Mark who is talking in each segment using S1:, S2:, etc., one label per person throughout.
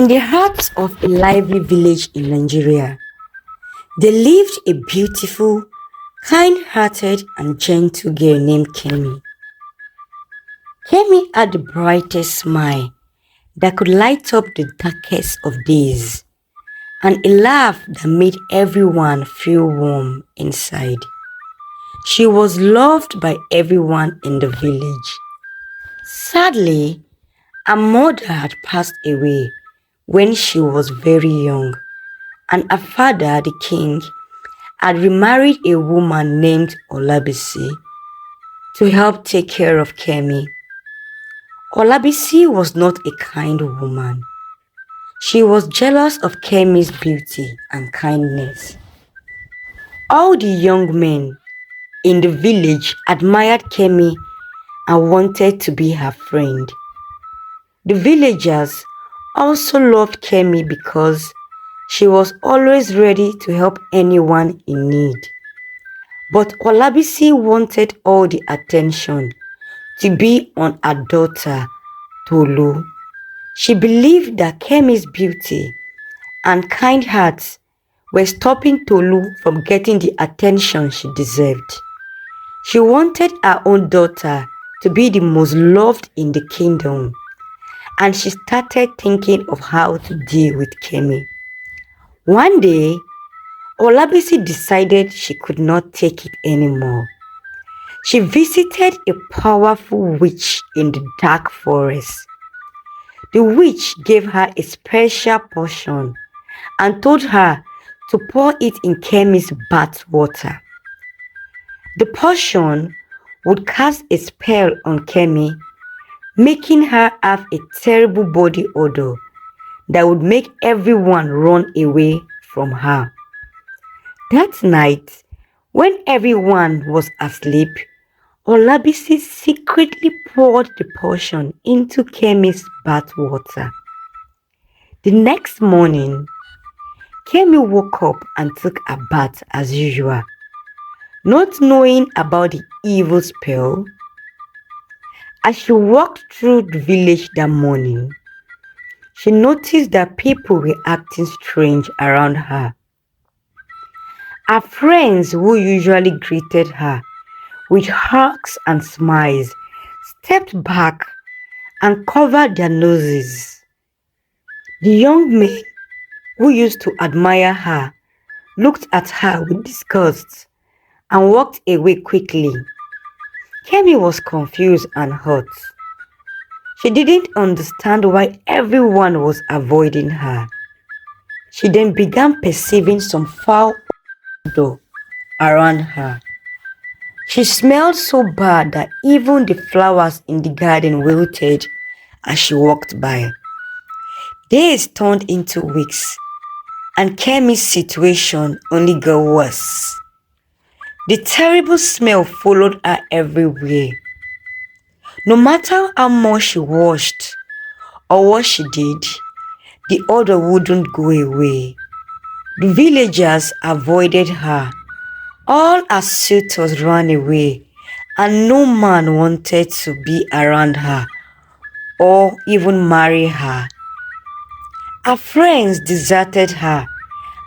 S1: In the heart of a lively village in Nigeria, there lived a beautiful, kind-hearted and gentle girl named Kemi. Kemi had the brightest smile that could light up the darkest of days, and a laugh that made everyone feel warm inside. She was loved by everyone in the village. Sadly, her mother had passed away when she was very young, and her father, the king, had remarried a woman named Olabisi to help take care of Kemi. Olabisi was not a kind woman. She was jealous of Kemi's beauty and kindness. All the young men in the village admired Kemi and wanted to be her friend. The villagers also loved Kemi because she was always ready to help anyone in need. But Olabisi wanted all the attention to be on her daughter, Tolu. She believed that Kemi's beauty and kind heart were stopping Tolu from getting the attention she deserved. She wanted her own daughter to be the most loved in the kingdom, and she started thinking of how to deal with Kemi. One day, Olabisi decided she could not take it anymore. She visited a powerful witch in the dark forest. The witch gave her a special potion and told her to pour it in Kemi's bath water. The potion would cast a spell on Kemi, making her have a terrible body odor that would make everyone run away from her. That night, when everyone was asleep, Olabisi secretly poured the potion into Kemi's bath water. The next morning, Kemi woke up and took a bath as usual, not knowing about the evil spell. As she walked through the village that morning, she noticed that people were acting strange around her. Her friends, who usually greeted her with hugs and smiles, stepped back and covered their noses. The young men who used to admire her looked at her with disgust and walked away quickly. Kemi was confused and hurt. She didn't understand why everyone was avoiding her. She then began perceiving some foul odor around her. She smelled so bad that even the flowers in the garden wilted as she walked by. Days turned into weeks, and Kemi's situation only got worse. The terrible smell followed her everywhere. No matter how much she washed or what she did, the odor wouldn't go away. The villagers avoided her. All her suitors ran away, and no man wanted to be around her or even marry her. Her friends deserted her,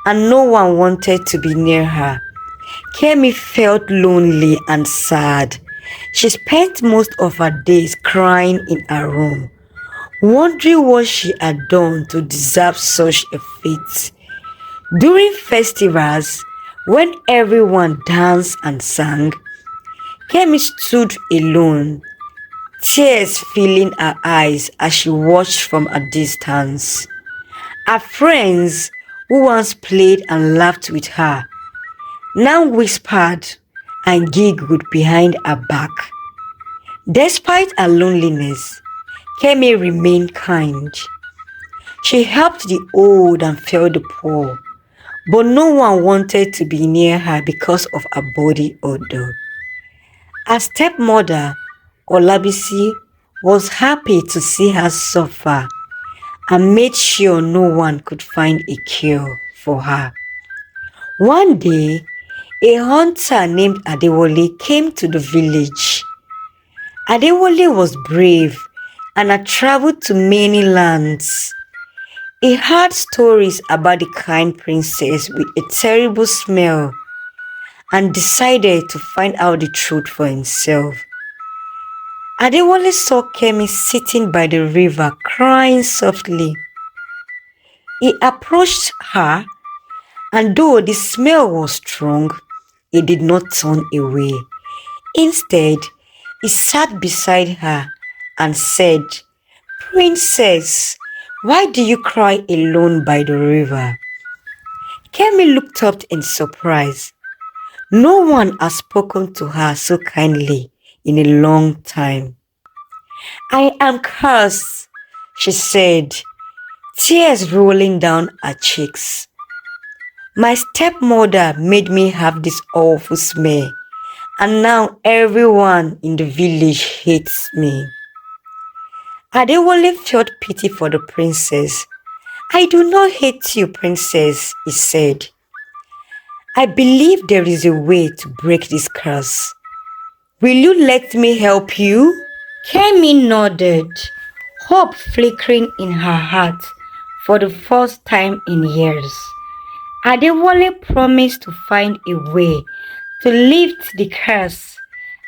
S1: and no one wanted to be near her. Kemi felt lonely and sad. She spent most of her days crying in her room, wondering what she had done to deserve such a fate. During festivals, when everyone danced and sang, Kemi stood alone, tears filling her eyes as she watched from a distance. Her friends, who once played and laughed with her, now whispered and giggled behind her back. Despite her loneliness, Kemi remained kind. She helped the old and fed the poor, but no one wanted to be near her because of her body odor. Her stepmother, Olabisi, was happy to see her suffer and made sure no one could find a cure for her. One day, a hunter named Adewale came to the village. Adewale was brave and had traveled to many lands. He heard stories about the kind princess with a terrible smell and decided to find out the truth for himself. Adewale saw Kemi sitting by the river crying softly. He approached her, and though the smell was strong, he did not turn away. Instead, he sat beside her and said, "Princess, why do you cry alone by the river?" Kemi looked up in surprise. No one had spoken to her so kindly in a long time. "I am cursed," she said, tears rolling down her cheeks. "My stepmother made me have this awful smell, and now everyone in the village hates me." Adewale felt pity for the princess. "I do not hate you, princess," he said. "I believe there is a way to break this curse. Will you let me help you?" Kemi nodded, hope flickering in her heart for the first time in years. Adewale promised to find a way to lift the curse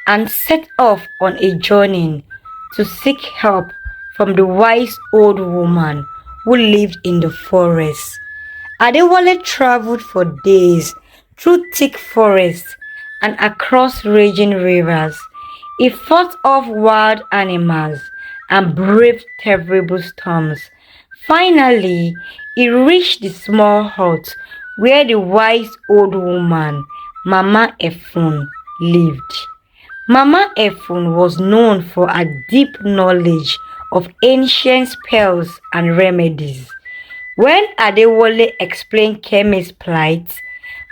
S1: and set off on a journey to seek help from the wise old woman who lived in the forest. Adewale traveled for days through thick forests and across raging rivers. He fought off wild animals and braved terrible storms. Finally, he reached the small hut where the wise old woman, Mama Efun, lived. Mama Efun was known for her deep knowledge of ancient spells and remedies. When Adewale explained Kemi's plight,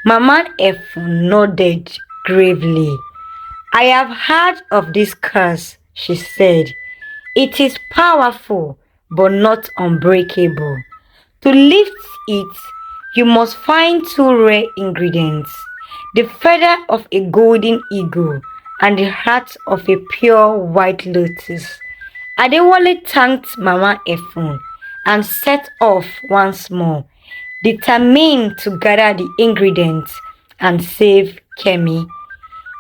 S1: Mama Efun nodded gravely. "I have heard of this curse," she said. "It is powerful but not unbreakable. To lift it, you must find two rare ingredients: the feather of a golden eagle and the heart of a pure white lotus." Adewale thanked Mama Efun and set off once more, determined to gather the ingredients and save Kemi.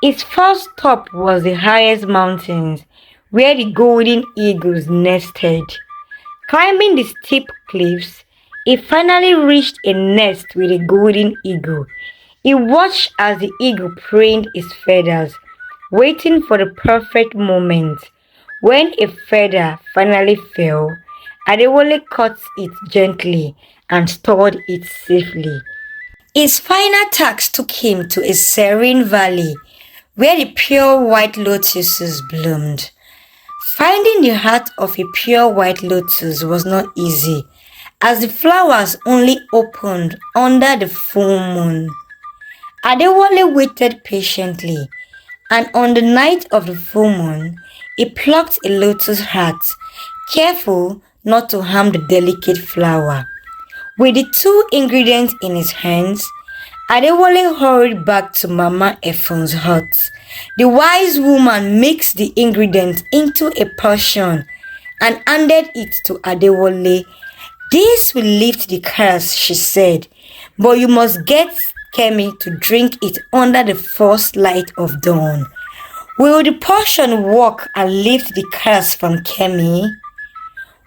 S1: His first stop was the highest mountains where the golden eagles nested. Climbing the steep cliffs, he finally reached a nest with a golden eagle. He watched as the eagle preened its feathers, waiting for the perfect moment. When a feather finally fell, Adewale caught it gently and stored it safely. His final task took him to a serene valley where the pure white lotuses bloomed. Finding the heart of a pure white lotus was not easy, as the flowers only opened under the full moon. Adewale waited patiently, and on the night of the full moon, he plucked a lotus heart, careful not to harm the delicate flower. With the two ingredients in his hands, Adewale hurried back to Mama Efun's hut. The wise woman mixed the ingredients into a potion and handed it to Adewale. "This will lift the curse," she said, "but you must get Kemi to drink it under the first light of dawn." Will the potion work and lift the curse from Kemi?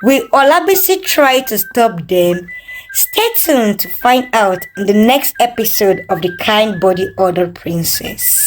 S1: Will Olabisi try to stop them? Stay tuned to find out in the next episode of The Kind Body Odor Princess.